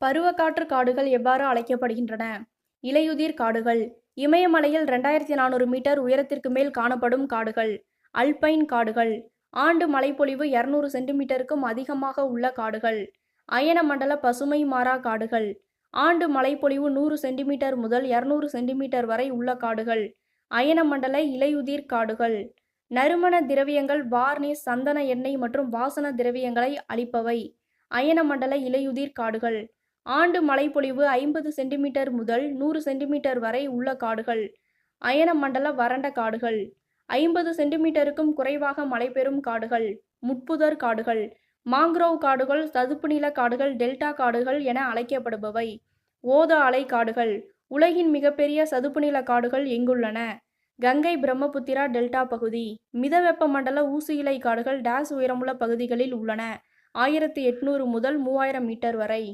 பருவக்காற்று காடுகள் எவ்வாறு அழைக்கப்படுகின்றன? இலையுதிர் காடுகள் இமயமலையில் 2400 மீட்டர் உயரத்திற்கு மேல் காணப்படும் காடுகள். அல்பைன் காடுகள் ஆண்டு மழைப்பொழிவு 200 சென்டிமீட்டருக்கும் அதிகமாக உள்ள காடுகள். அயனமண்டல பசுமை மாறா காடுகள் ஆண்டு மழைப்பொழிவு 100 சென்டிமீட்டர் முதல் 200 சென்டிமீட்டர் வரை உள்ள காடுகள். அயனமண்டல இலையுதிர் காடுகள் நறுமண திரவியங்கள், வார்னிஷ், சந்தன எண்ணெய் மற்றும் வாசன திரவியங்களை அளிப்பவை. அயனமண்டல இலையுதிர் காடுகள் ஆண்டு மழைப்பொழிவு 50 சென்டிமீட்டர் முதல் 100 சென்டிமீட்டர் வரை உள்ள காடுகள். அயனமண்டல வறண்ட காடுகள் 50 சென்டிமீட்டருக்கும் குறைவாக மழை பெறும் காடுகள். முட்புதர் காடுகள் மாங்க்ரோவ் காடுகள், சதுப்பு நில காடுகள், டெல்டா காடுகள் என அழைக்கப்படுபவை. ஓத அலை காடுகள் உலகின் மிகப்பெரிய சதுப்பு நில காடுகள் எங்குள்ளன? கங்கை பிரம்மபுத்திரா டெல்டா பகுதி. மிதவெப்பமண்டல ஊசி இலை காடுகள் டேஸ் உயரமுள்ள பகுதிகளில் உள்ளன. 1800 முதல் 3000 மீட்டர் வரை.